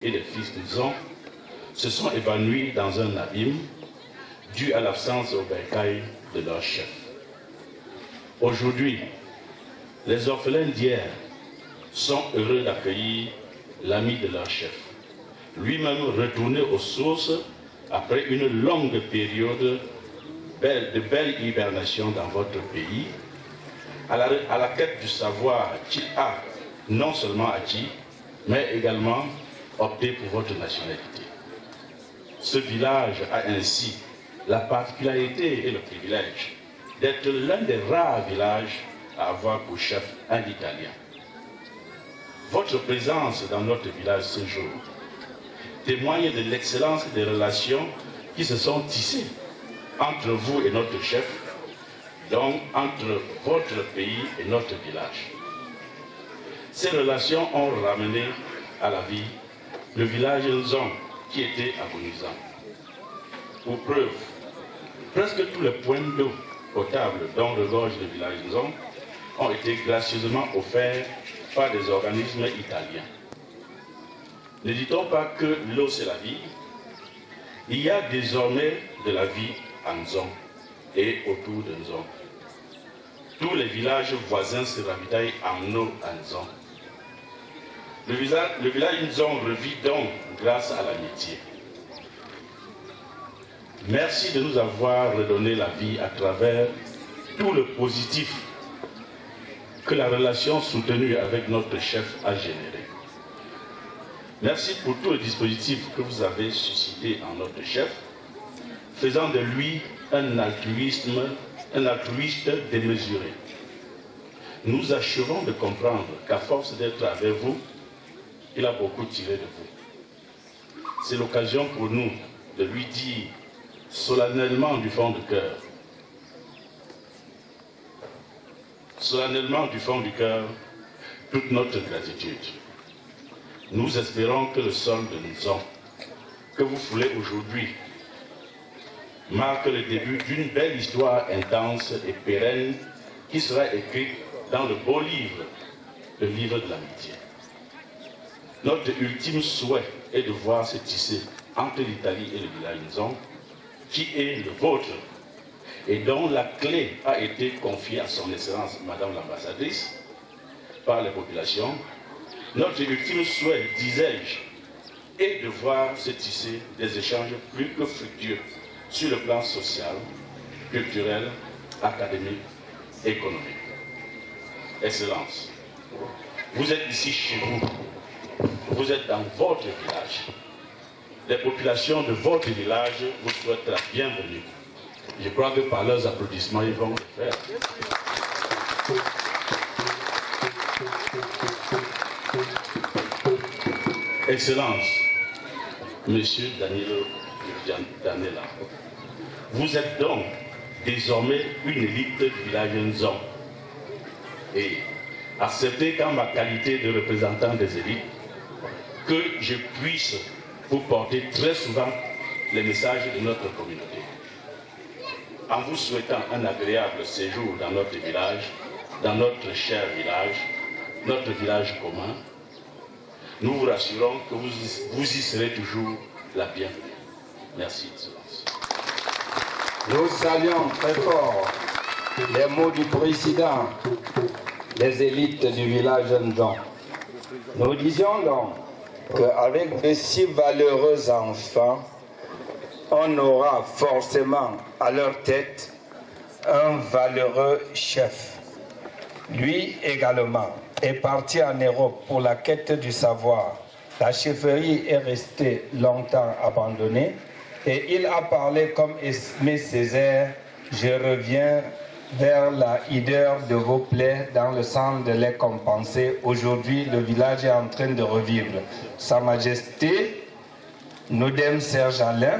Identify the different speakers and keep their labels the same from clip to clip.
Speaker 1: et les fils d'Nzon se sont évanouis dans un abîme dû à l'absence au bercail de leur chef. Aujourd'hui, les orphelins d'hier sont heureux d'accueillir l'ami de leur chef, lui-même retourné aux sources après une longue période de belle hibernation dans votre pays, à la quête du savoir qu'il a non seulement acquis, mais également opté pour votre nationalité. Ce village a ainsi la particularité et le privilège d'être l'un des rares villages à avoir pour chef un Italien. Votre présence dans notre village ce jour témoigne de l'excellence des relations qui se sont tissées entre vous et notre chef, donc entre votre pays et notre village. Ces relations ont ramené à la vie le village Nzon qui était agonisant. Pour preuve, presque tous les points d'eau potable dont regorge le village Nzon ont été gracieusement offerts par des organismes italiens. Ne dit-on pas que l'eau c'est la vie? Il y a désormais de la vie à Nzon et autour de Nzon. Tous les villages voisins se ravitaillent en eau à Nzon. Le village Nzon revit donc grâce à l'amitié. Merci de nous avoir redonné la vie à travers tout le positif que la relation soutenue avec notre chef a généré. Merci pour tout le dispositif que vous avez suscité en notre chef, faisant de lui un altruiste démesuré. Nous achevons de comprendre qu'à force d'être avec vous, il a beaucoup tiré de vous. C'est l'occasion pour nous de lui dire solennellement du fond du cœur, toute notre gratitude. Nous espérons que le sol de Nzon que vous foulez aujourd'hui marque le début d'une belle histoire intense et pérenne qui sera écrite dans le beau livre, le livre de l'amitié. Notre ultime souhait est de voir se tisser entre l'Italie et le village Nzon, qui est le vôtre et dont la clé a été confiée à son Excellence Madame l'ambassadrice par les populations. Notre ultime souhait, disais-je, est de voir se tisser des échanges plus que fructueux sur le plan social, culturel, académique, économique. Excellence, vous êtes ici chez vous, vous êtes dans votre village. Les populations de votre village vous souhaitent la bienvenue. Je crois que par leurs applaudissements, ils vont le faire. Excellence, Monsieur Danilo Danella, vous êtes donc désormais une élite du village Nzon. Et acceptez qu'en ma qualité de représentant des élites, que je puisse vous porter très souvent les messages de notre communauté. En vous souhaitant un agréable séjour dans notre village, dans notre cher village, notre village commun, nous vous rassurons que vous y serez toujours la bienvenue. Merci, Excellence.
Speaker 2: Nous saluons très fort les mots du président des élites du village Nzon. Nous disions donc qu'avec de si valeureux enfants, on aura forcément à leur tête un valeureux chef. Lui également est parti en Europe pour la quête du savoir. La chefferie est restée longtemps abandonnée et il a parlé comme Aimé Césaire: je reviens vers la hideur de vos plaies dans le sang de les compenser. Aujourd'hui, le village est en train de revivre. Sa Majesté Nodem Serge Alain,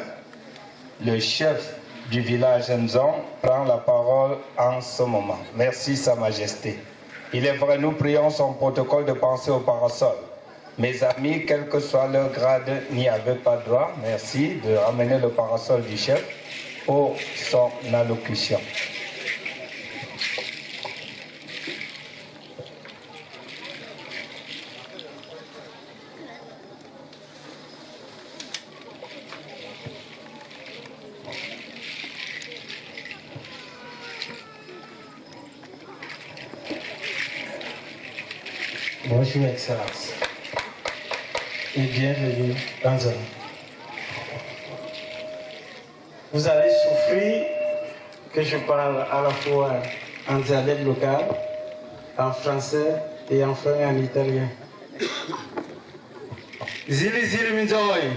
Speaker 2: le chef du village Nzon, prend la parole en ce moment. Merci, Sa Majesté. Il est vrai, nous prions son protocole de pensée au parasol. Mes amis, quel que soit leur grade, n'y avaient pas droit. Merci de ramener le parasol du chef pour son allocution.
Speaker 3: Bonjour, Excellence. Et bienvenue dans un. Vous allez souffrir que je parle à la fois en dialecte local, en français et enfin en italien. Zili zili minzoi.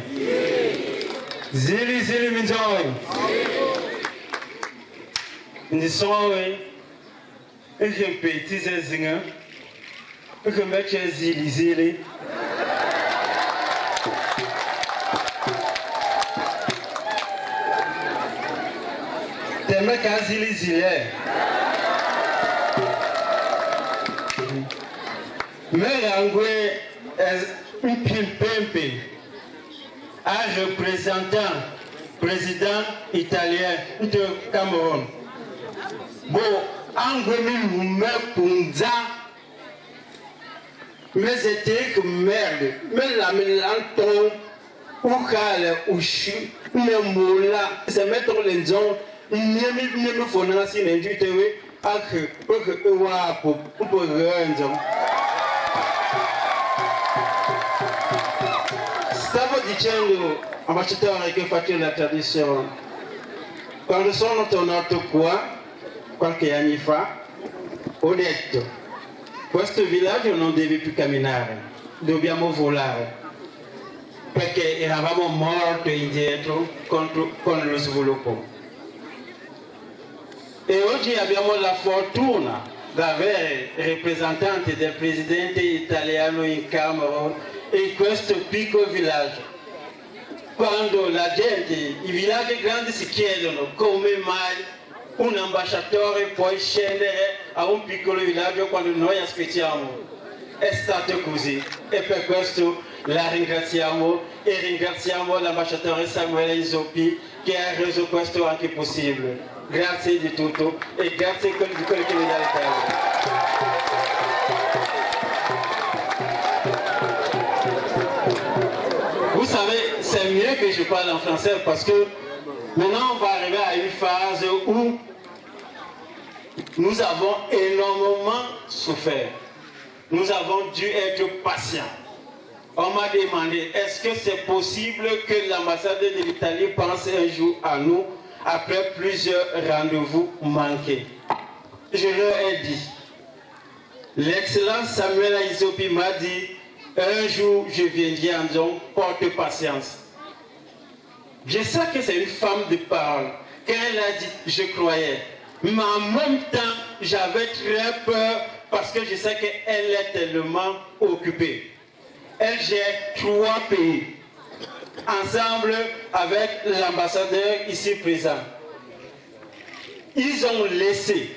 Speaker 3: Zili zili minzoi. Nisoi. Et je petit zézinga. Et je mets zili zili. Teme ka zili zile. Merangwe est un pimpempe, un représentant, président italien de Cameroun. Bon, Angwemi me punza, mais c'était que merde, mais la mélanton, ou kale, ou chu, me moula, c'est mettre les gens, ne faut pas si les jutewe, que wa pour rien. Stavo dicendo, ambasciatore, che faccio la tradizione. Quando sono tornato qua, qualche anno fa, ho detto, questo villaggio non deve più camminare, dobbiamo volare, perché eravamo molto indietro con lo sviluppo. E oggi abbiamo la fortuna di avere rappresentanti del presidente italiano in Camerun in questo piccolo villaggio. Quando la gente, i villaggi grandi si chiedono come mai un ambasciatore può scendere a un piccolo villaggio quando noi aspettiamo. È stato così e per questo la ringraziamo e ringraziamo l'ambasciatore Samuele Isopi che ha reso questo anche possibile. Grazie di tutto e grazie di quello che mi dà l'Italia. Vous savez, c'est mieux que je parle en français parce que maintenant on va arriver à une phase où nous avons énormément souffert. Nous avons dû être patients. On m'a demandé, est-ce que c'est possible que l'ambassade de l'Italie pense un jour à nous après plusieurs rendez-vous manqués? Je leur ai dit, l'excellent Samuel Isopi m'a dit, un jour je viendrai en disant, porte patience. Je sais que c'est une femme de parole. Quand elle a dit, je croyais. Mais en même temps, j'avais très peur parce que je sais qu'elle est tellement occupée. Elle gère 3 pays, ensemble avec l'ambassadeur ici présent. Ils ont laissé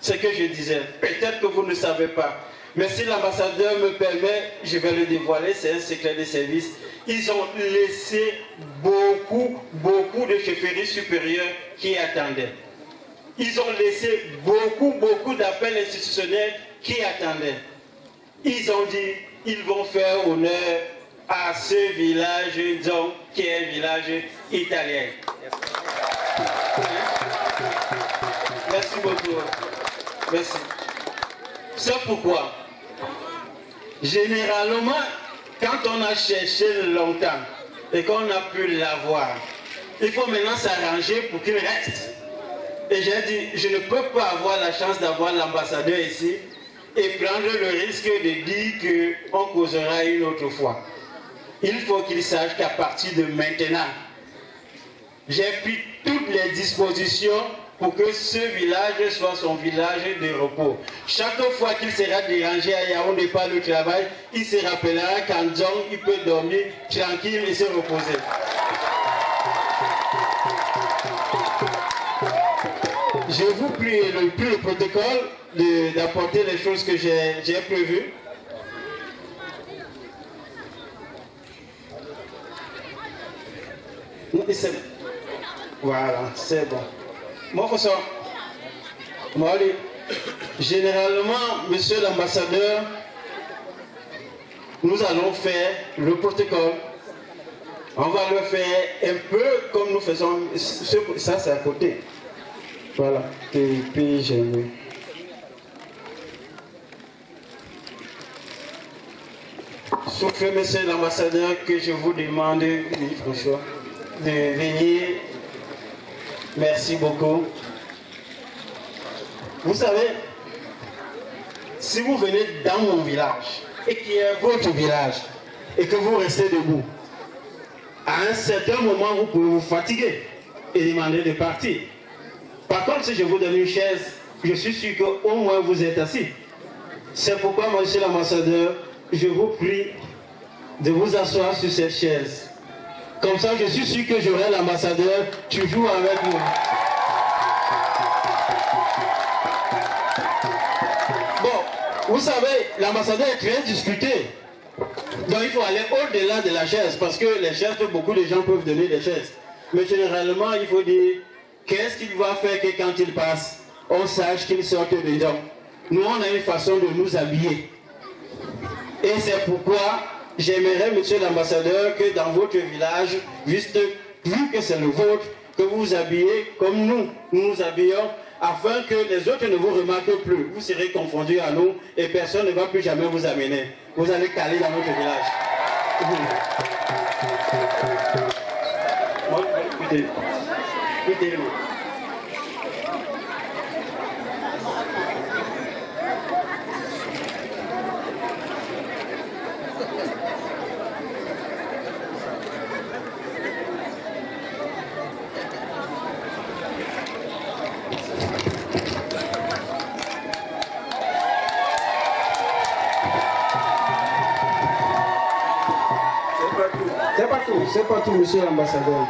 Speaker 3: ce que je disais. Peut-être que vous ne savez pas. Mais si l'ambassadeur me permet, je vais le dévoiler, c'est un secret de service. Ils ont laissé beaucoup de chefferies supérieures qui attendaient. Ils ont laissé beaucoup d'appels institutionnels qui attendaient. Ils ont dit, ils vont faire honneur à ce village donc, qui est un village italien. Merci beaucoup. Merci. C'est pourquoi, généralement, quand on a cherché longtemps et qu'on a pu l'avoir, il faut maintenant s'arranger pour qu'il reste. Et j'ai dit, je ne peux pas avoir la chance d'avoir l'ambassadeur ici et prendre le risque de dire qu'on causera une autre fois. Il faut qu'il sache qu'à partir de maintenant, j'ai pris toutes les dispositions pour que ce village soit son village de repos. Chaque fois qu'il sera dérangé à Yaoundé par le travail, il se rappellera qu'en Djong, il peut dormir tranquille et se reposer. Je vous prie le protocole d'apporter les choses que j'ai prévues. Voilà, c'est bon. Généralement, monsieur l'ambassadeur, nous allons faire le protocole. On va le faire un peu comme nous faisons. Ça, c'est à côté. Voilà. Et puis, j'ai mis. soufflez, monsieur l'ambassadeur, que je vous demande de venir. Merci beaucoup. Vous savez, si vous venez dans mon village, et qui est votre village, et que vous restez debout, à un certain moment, vous pouvez vous fatiguer et demander de partir. Par contre, si je vous donne une chaise, je suis sûr qu'au moins vous êtes assis. C'est pourquoi, monsieur l'ambassadeur, je vous prie de vous asseoir sur cette chaise. Comme ça, je suis sûr que j'aurai l'ambassadeur toujours avec moi. Bon, vous savez, l'ambassadeur est très discuté. Donc il faut aller au-delà de la chaise, parce que les chaises, beaucoup de gens peuvent donner des chaises. Mais généralement, il faut dire, qu'est-ce qu'il va faire que quand il passe, on sache qu'il sort dedans. Nous, on a une façon de nous habiller. Et c'est pourquoi j'aimerais, monsieur l'ambassadeur, que dans votre village, vu que c'est le vôtre, que vous vous habillez comme nous nous habillons, afin que les autres ne vous remarquent plus. Vous serez confondus à nous et personne ne va plus jamais vous amener. Vous allez caler dans notre village. Écoutez-le. C'est pas tout, monsieur l'ambassadeur.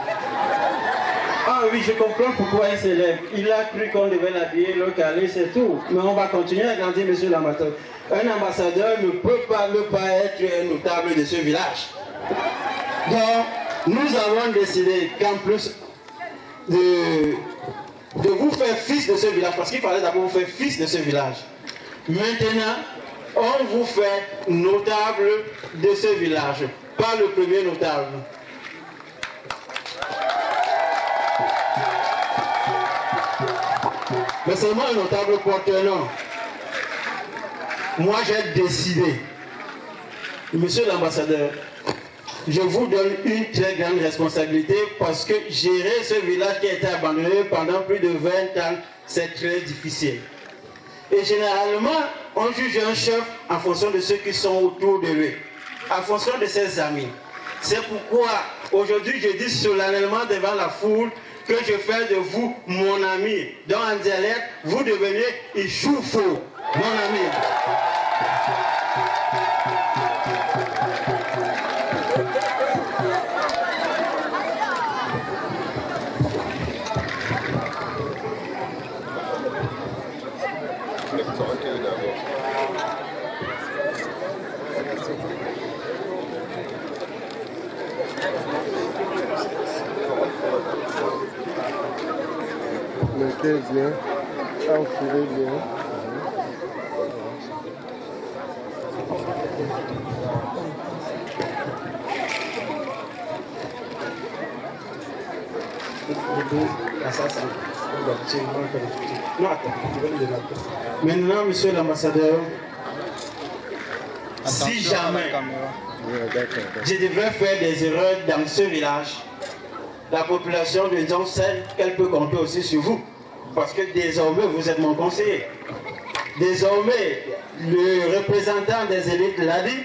Speaker 3: Ah oui, je comprends pourquoi il s'élève. Il a cru qu'on devait l'habiller, le caler, c'est tout. Mais on va continuer à grandir, monsieur l'ambassadeur. Un ambassadeur ne peut pas ne pas être un notable de ce village. Donc, nous avons décidé qu'en plus de vous faire fils de ce village, parce qu'il fallait d'abord vous faire fils de ce village. Maintenant, on vous fait notable de ce village. Pas le premier notable. Mais seulement un notable porte un nom. Moi, j'ai décidé, monsieur l'ambassadeur, je vous donne une très grande responsabilité parce que gérer ce village qui a été abandonné pendant plus de 20 ans, c'est très difficile. Et généralement, on juge un chef en fonction de ceux qui sont autour de lui, en fonction de ses amis. C'est pourquoi aujourd'hui je dis solennellement devant la foule que je fais de vous mon ami. Dans un dialecte, vous devenez Ichoufo, mon ami.
Speaker 4: Mettez bien, enfilez bien.
Speaker 3: Maintenant, monsieur l'ambassadeur, si jamais je devrais faire des erreurs dans ce village, la population de Ndjong sait qu'elle peut compter aussi sur vous. Parce que désormais, vous êtes mon conseiller. Désormais, le représentant des élites l'a dit,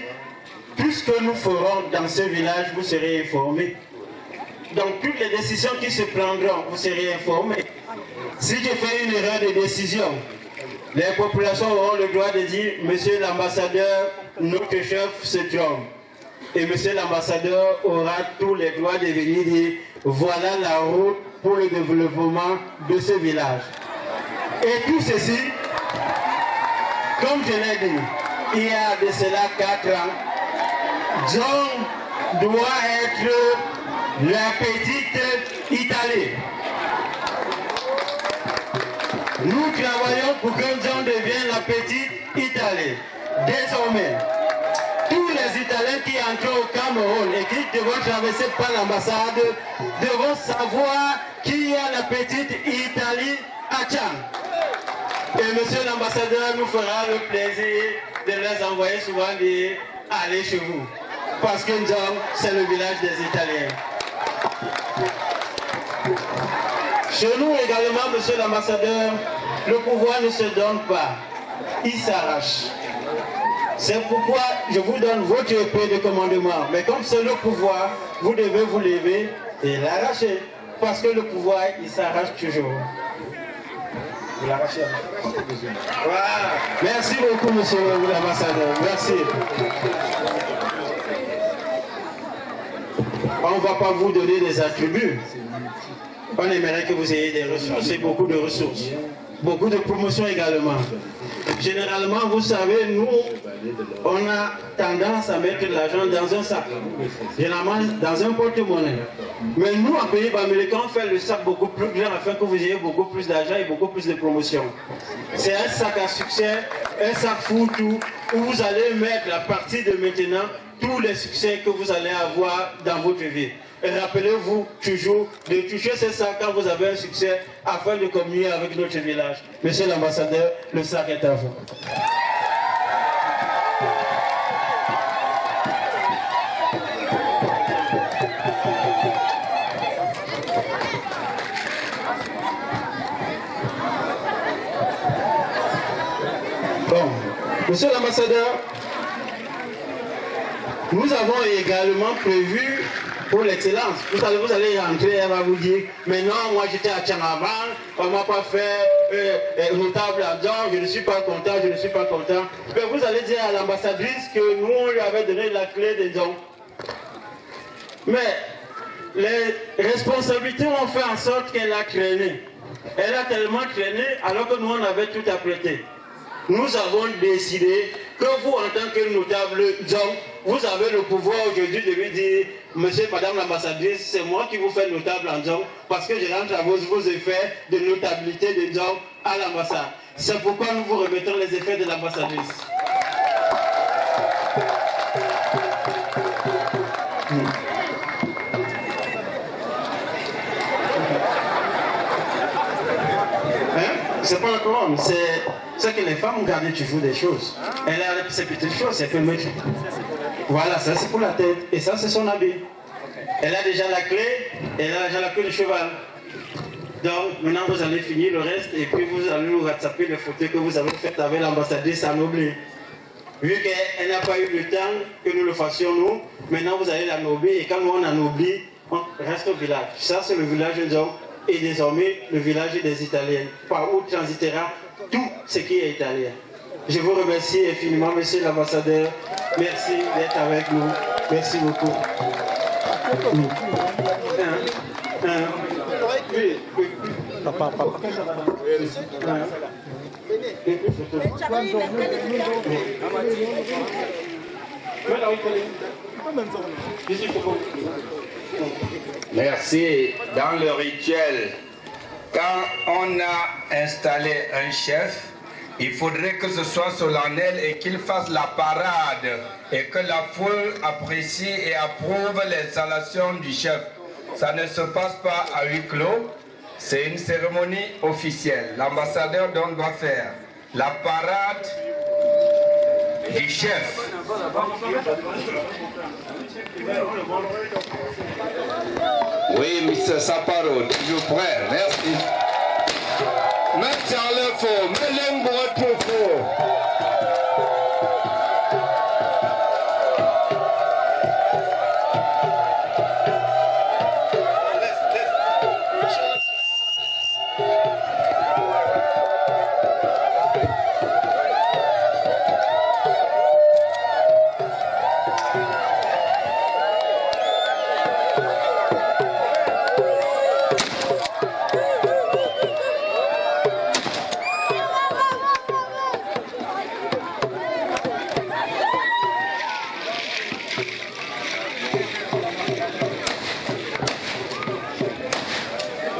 Speaker 3: tout ce que nous ferons dans ce village, vous serez informés. Donc, toutes les décisions qui se prendront, vous serez informés. Si je fais une erreur de décision, les populations auront le droit de dire, monsieur l'ambassadeur, notre chef se trompe. Et monsieur l'ambassadeur aura tous les droits de venir dire, voilà la route pour le développement de ce village. Et tout ceci, comme je l'ai dit, il y a de cela 4 ans, John doit être la petite Italie. Nous travaillons pour que John devienne la petite Italie. Désormais, tous les Italiens qui entrent au Cameroun et qui devront traverser par l'ambassade devront savoir qu'il y a la petite Italie à Tchang. Et monsieur l'ambassadeur nous fera le plaisir de les envoyer souvent dire allez chez vous. parce que Ndjong, c'est le village des Italiens. Chez nous également, monsieur l'ambassadeur, le pouvoir ne se donne pas, il s'arrache. C'est pourquoi je vous donne votre épée de commandement. Mais comme c'est le pouvoir, vous devez vous lever et l'arracher. Parce que le pouvoir, il s'arrache toujours. Vous l'arrachez. Voilà. Merci beaucoup, monsieur l'ambassadeur. Merci. On ne va pas vous donner des attributs. On aimerait que vous ayez des ressources et beaucoup de ressources. Beaucoup de promotions également. Généralement, vous savez, nous, on a tendance à mettre l'argent dans un sac. Généralement, dans un porte-monnaie. Mais nous, en pays américain, on fait le sac beaucoup plus grand afin que vous ayez beaucoup plus d'argent et beaucoup plus de promotions. C'est un sac à succès, un sac fourre-tout, où vous allez mettre à partir de maintenant tous les succès que vous allez avoir dans votre vie. Et rappelez-vous toujours de toucher ce sac quand vous avez un succès afin de communier avec notre village. Monsieur l'ambassadeur, le sac est à vous. Bon, monsieur l'ambassadeur, nous avons également prévu pour l'excellence. Vous allez rentrer, elle va vous dire, mais non, moi j'étais à Tchanavan, on ne m'a pas fait notable à Ndjong, je ne suis pas content, je ne suis pas content. Mais vous allez dire à l'ambassadrice que nous, on lui avait donné la clé de Ndjong. Mais les responsabilités ont fait en sorte qu'elle a traîné. Elle a tellement traîné alors que nous, on avait tout apprêté. Nous avons décidé que vous, en tant que notable Ndjong, vous avez le pouvoir aujourd'hui de lui dire, monsieur, madame l'ambassadrice, c'est moi qui vous fais notable en Ndjong parce que je rentre à vos effets de notabilité de Ndjong à l'ambassade. C'est pourquoi nous vous remettons les effets de l'ambassadrice. C'est pas encore, c'est que les femmes gardent toujours des choses. Elle a ces petites choses, c'est que mettre. Voilà, ça c'est pour la tête. Et ça c'est son habit. Elle a déjà la clé, elle a déjà la queue de cheval. Donc maintenant vous allez finir le reste et puis vous allez nous rattraper les photos que vous avez faites avec l'ambassadrice à Nobler. Vu qu'elle n'a pas eu le temps que nous le fassions nous, maintenant vous allez la nobler et quand nous on anoblit, on reste au village. Ça c'est le village de Ndjong et désormais le village des Italiens, par où transitera tout ce qui est italien. Je vous remercie infiniment, monsieur l'ambassadeur. Merci d'être avec nous. Merci beaucoup.
Speaker 2: Merci. Dans le rituel, quand on a installé un chef, il faudrait que ce soit solennel et qu'il fasse la parade et que la foule apprécie et approuve l'installation du chef. Ça ne se passe pas à huis clos, c'est une cérémonie officielle. L'ambassadeur donc doit faire la parade du chef. Oui, M. Saparo, toujours prêt, merci. Mets Charles Faux, mets l'embrouille pour faux.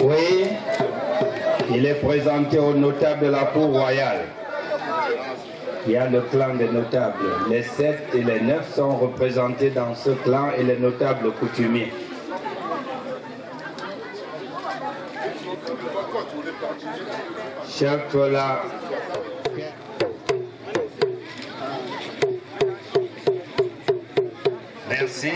Speaker 2: Oui, il est présenté aux notables de la cour royale. Il y a le clan des notables. Les 7 et les 9 sont représentés dans ce clan et les notables coutumiers. Chef là. Merci.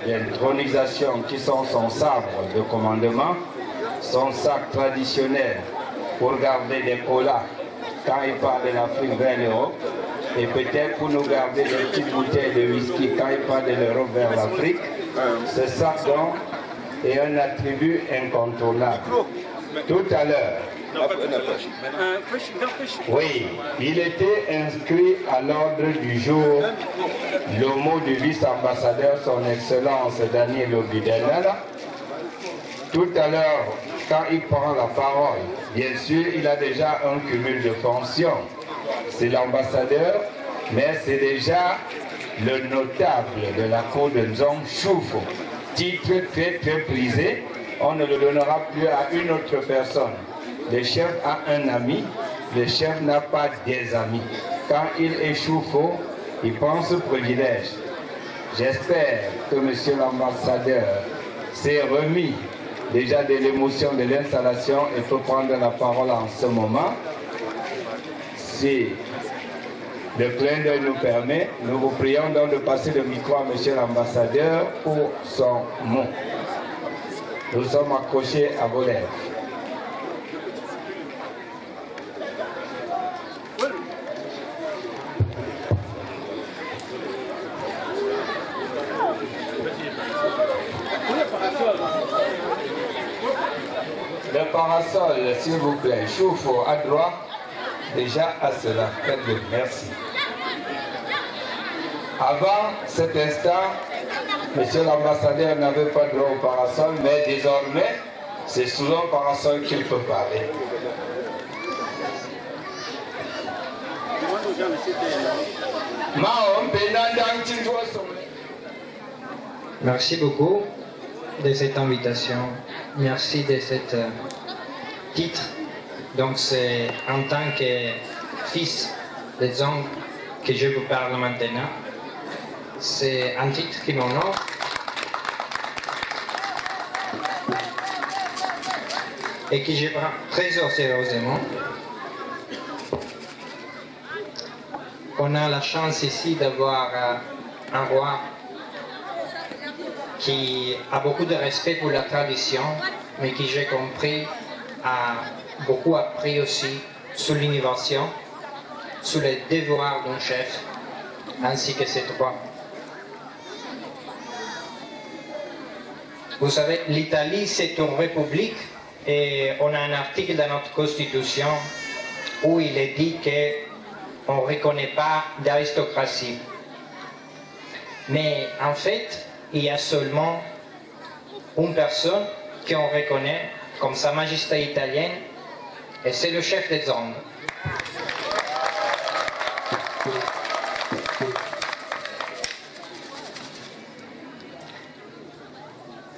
Speaker 2: L'intronisation qui sont son sabre de commandement, son sac traditionnel pour garder des colas quand il part de l'Afrique vers l'Europe, et peut-être pour nous garder des petites bouteilles de whisky quand il part de l'Europe vers l'Afrique. Ce sac donc est un attribut incontournable. Tout à l'heure, oui, il était inscrit à l'ordre du jour le mot du vice-ambassadeur, son Excellence Daniel Obidenala. Tout à l'heure, quand il prend la parole, bien sûr, il a déjà un cumul de fonctions. C'est l'ambassadeur, mais c'est déjà le notable de la cour de Nzong Choufo. Titre très très prisé, on ne le donnera plus à une autre personne. Le chef a un ami, le chef n'a pas des amis. Quand il est Choufo, il prend ce privilège. J'espère que monsieur l'ambassadeur s'est remis déjà de l'émotion de l'installation et peut prendre la parole en ce moment. Si le clin d'œil nous permet, nous vous prions donc de passer le micro à monsieur l'ambassadeur pour son mot. Nous sommes accrochés à vos lèvres. Le parasol, s'il vous plaît, Choufo à droite, déjà à cela. Faites-le, merci. Avant cet instant, monsieur l'ambassadeur n'avait pas droit au parasol, mais désormais, c'est sous un parasol qu'il peut parler.
Speaker 5: Merci beaucoup de cette invitation. Merci de ce titre. Donc c'est en tant que fils de Nzong que je vous parle maintenant. C'est un titre qui m'honore. Et que je prends très sérieusement. On a la chance ici d'avoir un roi qui a beaucoup de respect pour la tradition, mais qui, j'ai compris, a beaucoup appris aussi sur l'innovation, sur les devoirs d'un chef, ainsi que ses droits. Vous savez, l'Italie, c'est une république et on a un article dans notre constitution où il est dit qu'on ne reconnaît pas d'aristocratie. Mais en fait, il y a seulement une personne qu'on reconnaît comme Sa Majesté italienne, et c'est le chef des Nzong.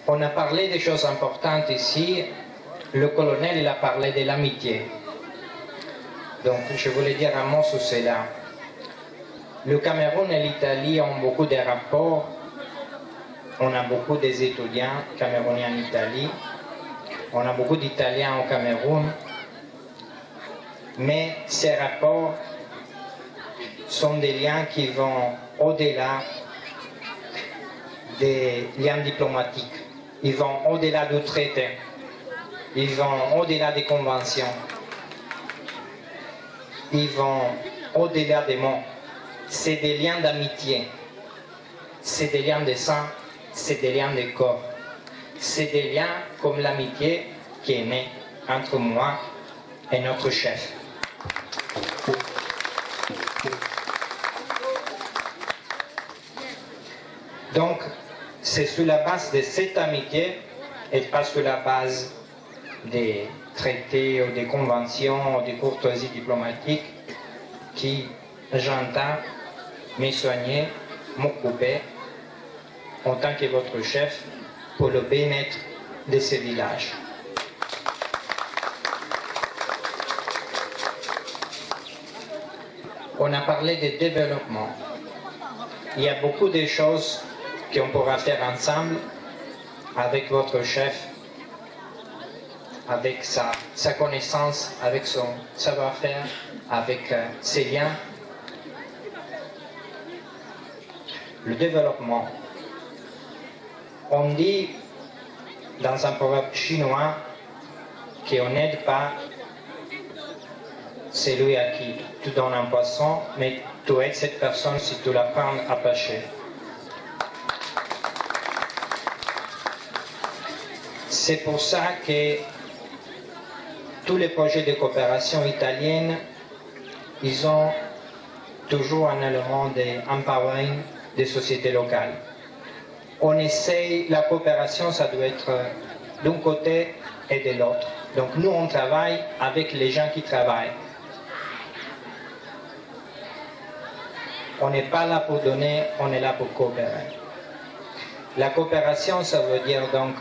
Speaker 5: On a parlé des choses importantes ici. Le colonel il a parlé de l'amitié. Donc je voulais dire un mot sur cela. Le Cameroun et l'Italie ont beaucoup de rapports. On a beaucoup d'étudiants camerounais en Italie. On a beaucoup d'Italiens au Cameroun. Mais ces rapports sont des liens qui vont au-delà des liens diplomatiques. Ils vont au-delà du traité. Ils vont au-delà des conventions. Ils vont au-delà des mots. C'est des liens d'amitié. C'est des liens de sang. C'est des liens de corps. C'est des liens comme l'amitié qui est née entre moi et notre chef. Donc, c'est sur la base de cette amitié et pas sur la base des traités ou des conventions ou des courtoisies diplomatiques qui j'entends me soigner, m'occuper en tant que votre chef pour le bien-être de ce village. On a parlé de développement. Il y a beaucoup de choses qu'on pourra faire ensemble avec votre chef, avec sa connaissance, avec son savoir-faire, avec ses liens. Le développement. On dit dans un proverbe chinois qu'on n'aide pas celui à qui tu donnes un poisson, mais tu aides cette personne si tu la prends à pêcher. C'est pour ça que tous les projets de coopération italienne, ils ont toujours un élément d'empowering des sociétés locales. On essaye, la coopération, ça doit être d'un côté et de l'autre. Donc nous, on travaille avec les gens qui travaillent. On n'est pas là pour donner, on est là pour coopérer. La coopération, ça veut dire donc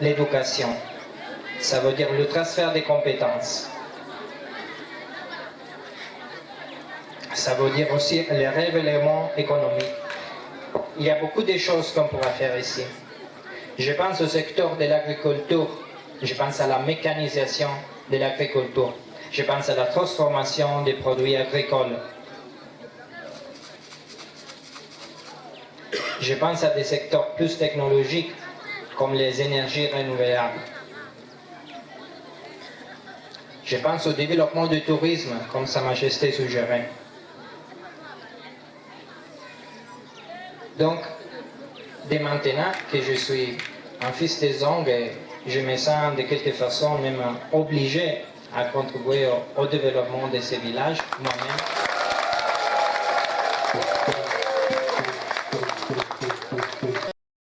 Speaker 5: l'éducation. Ça veut dire le transfert des compétences. Ça veut dire aussi le révélement économique. Il y a beaucoup de choses qu'on pourra faire ici. Je pense au secteur de l'agriculture. Je pense à la mécanisation de l'agriculture. Je pense à la transformation des produits agricoles. Je pense à des secteurs plus technologiques comme les énergies renouvelables. Je pense au développement du tourisme comme Sa Majesté suggérait. Donc, dès maintenant que je suis un fils des Zong, je me sens de quelque façon même obligé à contribuer au développement de ces villages moi-même.